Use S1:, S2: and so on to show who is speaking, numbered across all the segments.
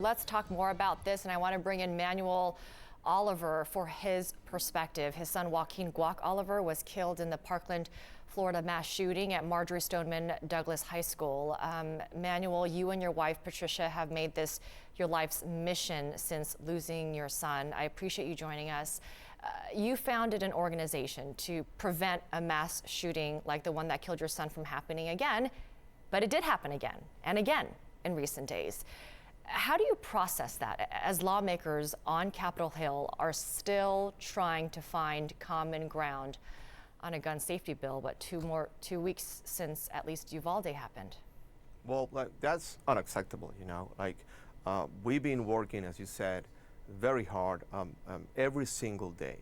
S1: Let's talk more about this, and I want to bring in Manuel Oliver for his perspective. His son Joaquin Guac Oliver was killed in the Parkland, Florida mass shooting at Marjory Stoneman Douglas High School. Manuel, you and your wife Patricia have made this your life's mission since losing your son. I appreciate you joining us. You founded an organization to prevent a mass shooting like the one that killed your son from happening again, but it did happen again and again in recent days. How do you process that as lawmakers on Capitol Hill are still trying to find common ground on a gun safety bill, but 2 weeks since at least Uvalde happened?
S2: Well, that's unacceptable, we've been working, as you said, very hard every single day.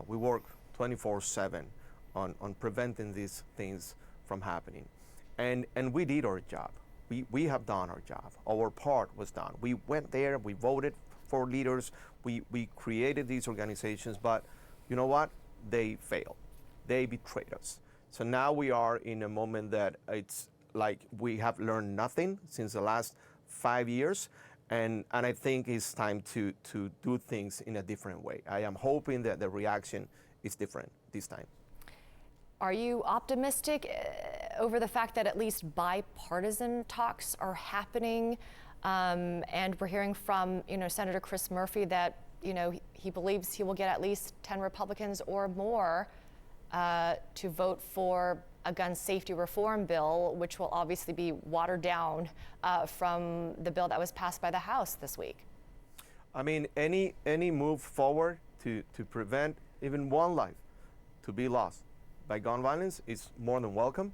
S2: We work 24/7 on preventing these things from happening. And we did our job. We have done our job. Our part was done. We went there, we voted for leaders, we created these organizations, but you know what? They failed. They betrayed us. So now we are in a moment that it's like we have learned nothing since the last 5 years, and I think it's time to do things in a different way. I am hoping that the reaction is different this time.
S1: Are you optimistic over the fact that at least bipartisan talks are happening? And we're hearing from, Senator Chris Murphy that, he believes he will get at least 10 Republicans or more to vote for a gun safety reform bill, which will obviously be watered down from the bill that was passed by the House this week.
S2: I mean, any move forward to prevent even one life to be lost by gun violence is more than welcome.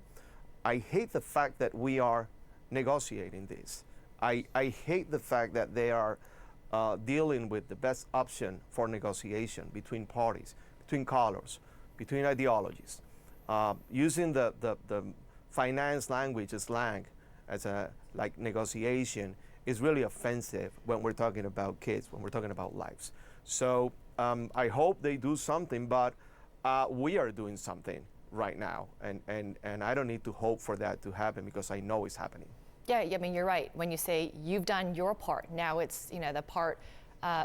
S2: I hate the fact that we are negotiating this. I hate the fact that they are dealing with the best option for negotiation between parties, between colors, between ideologies. Using the finance language, slang, as negotiation is really offensive when we're talking about kids, when we're talking about lives. So I hope they do something, but we are doing something right now, and I don't need to hope for that to happen because I know it's happening.
S1: Yeah, I mean, you're right. When you say you've done your part, now it's the part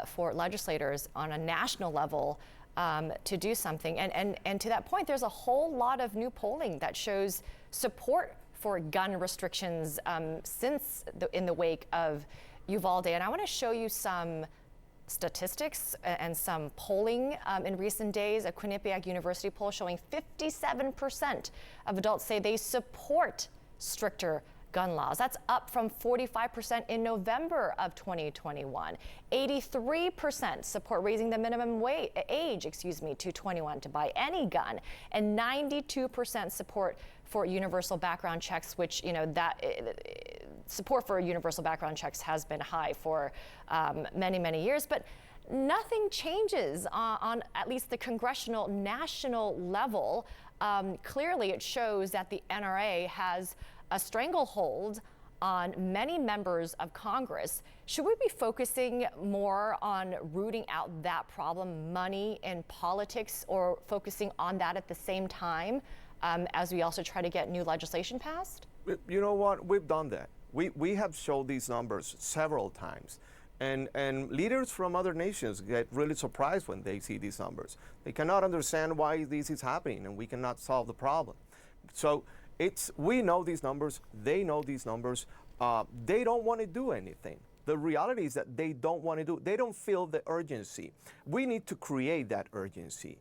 S1: for legislators on a national level to do something. And to that point, there's a whole lot of new polling that shows support for gun restrictions in the wake of Uvalde. And I want to show you some statistics and some polling in recent days. A Quinnipiac University poll showing 57% of adults say they support stricter gun laws. That's up from 45% in November of 2021. 83% support raising the minimum age to 21 to buy any gun, and 92% support for universal background checks, which support for universal background checks has been high for many years, but nothing changes on at least the congressional national level. Clearly, it shows that the NRA has a stranglehold on many members of Congress. Should we be focusing more on rooting out that problem, money in politics, or focusing on that at the same time as we also try to get new legislation passed?
S2: You know what? We've done that. We have showed these numbers several times. And leaders from other nations get really surprised when they see these numbers. They cannot understand why this is happening, and we cannot solve the problem. So we know these numbers, they know these numbers. They don't want to do anything. The reality is that they don't want to do, they don't feel the urgency. We need to create that urgency.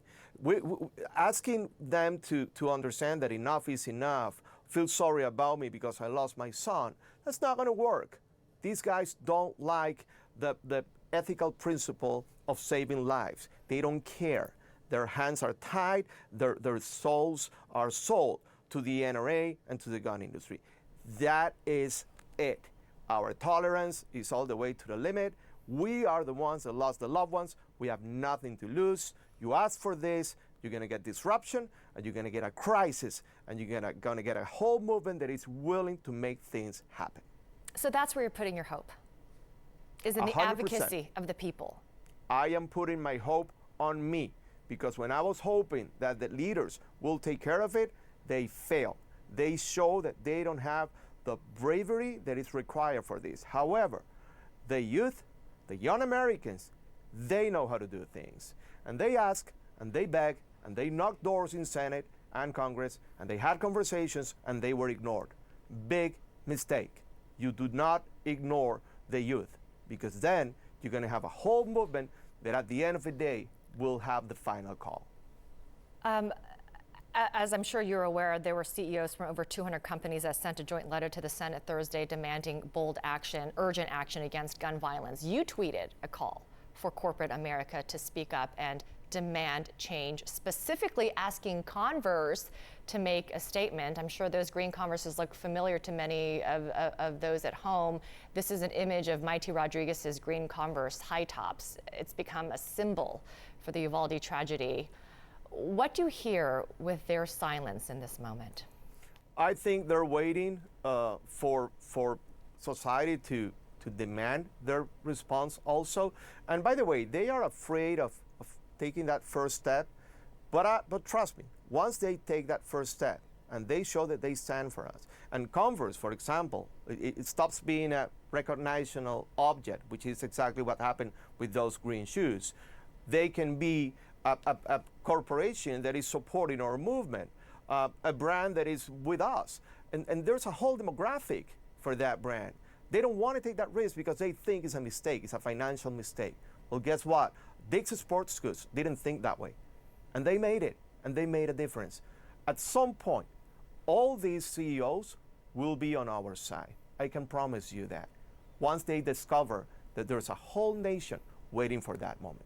S2: Asking them to understand that enough is enough, feel sorry about me because I lost my son, that's not going to work. These guys don't like the ethical principle of saving lives. They don't care. Their hands are tied, their souls are sold to the NRA and to the gun industry. That is it. Our tolerance is all the way to the limit. We are the ones that lost the loved ones. We have nothing to lose. You ask for this, you're gonna get disruption, and you're gonna get a crisis, and you're gonna get a whole movement that is willing to make things happen.
S1: So that's where you're putting your hope, is in the
S2: 100%.
S1: advocacy of the people.
S2: I am putting my hope on me, because when I was hoping that the leaders will take care of it, they failed. They show that they don't have the bravery that is required for this. However, The youth, the young Americans, they know how to do things. And they ask, and they beg, and they knock doors in Senate and Congress, and they had conversations, and they were ignored. Big mistake. You do not ignore the youth, because then you're going to have a whole movement that at the end of the day will have the final call.
S1: As I'm sure you're aware, there were CEOs from over 200 companies that sent a joint letter to the Senate Thursday demanding bold action, urgent action against gun violence. You tweeted a call for corporate America to speak up and demand change, specifically asking Converse to make a statement. I'm sure those green Converses look familiar to many of those at home. This is an image of Mighty Rodriguez's green Converse high tops. It's become a symbol for the Uvalde tragedy. What do you hear with their silence in this moment?
S2: I think they're waiting for society to demand their response also. And by the way, they are afraid of taking that first step. But trust me, once they take that first step and they show that they stand for us, and Converse, for example, it stops being a recognizable object, which is exactly what happened with those green shoes. They can be a corporation that is supporting our movement, a brand that is with us. And there's a whole demographic for that brand. They don't want to take that risk because they think it's a mistake, it's a financial mistake. Well, guess what? Dick's Sports Goods didn't think that way. And they made it, and they made a difference. At some point, all these CEOs will be on our side. I can promise you that. Once they discover that there's a whole nation waiting for that moment.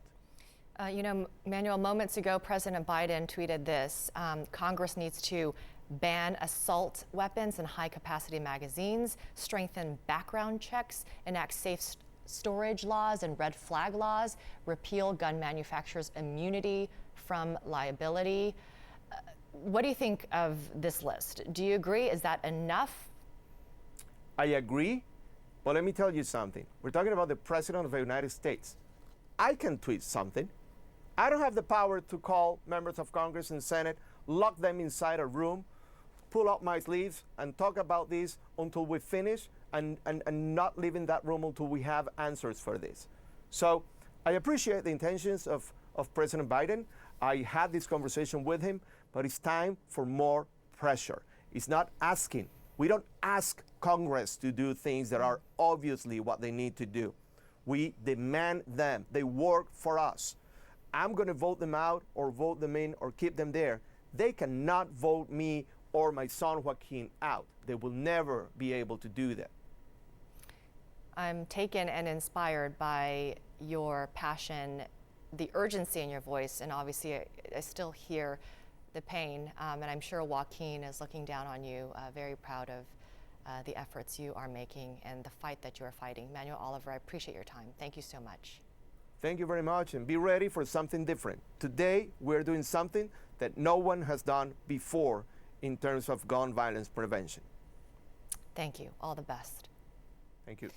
S1: You know, Manuel, moments ago, President Biden tweeted this: Congress needs to ban assault weapons and high-capacity magazines, strengthen background checks, enact safe storage laws and red flag laws, repeal gun manufacturers' immunity from liability. What do you think of this list? Do you agree? Is that enough?
S2: I agree, but let me tell you something. We're talking about the President of the United States. I can tweet something. I don't have the power to call members of Congress and Senate, lock them inside a room, pull up my sleeves, and talk about this until we finish, and not leave in that room until we have answers for this. So I appreciate the intentions of President Biden. I had this conversation with him, but it's time for more pressure. It's not asking. We don't ask Congress to do things that are obviously what they need to do. We demand them. They work for us. I'm going to vote them out or vote them in or keep them there. They cannot vote me or my son Joaquin out. They will never be able to do that.
S1: I'm taken and inspired by your passion, the urgency in your voice, and obviously I still hear the pain, and I'm sure Joaquin is looking down on you, very proud of the efforts you are making and the fight that you are fighting. Manuel Oliver, I appreciate your time. Thank you so much.
S2: Thank you very much, and be ready for something different. Today, we're doing something that no one has done before in terms of gun violence prevention.
S1: Thank you. All the best.
S2: Thank you.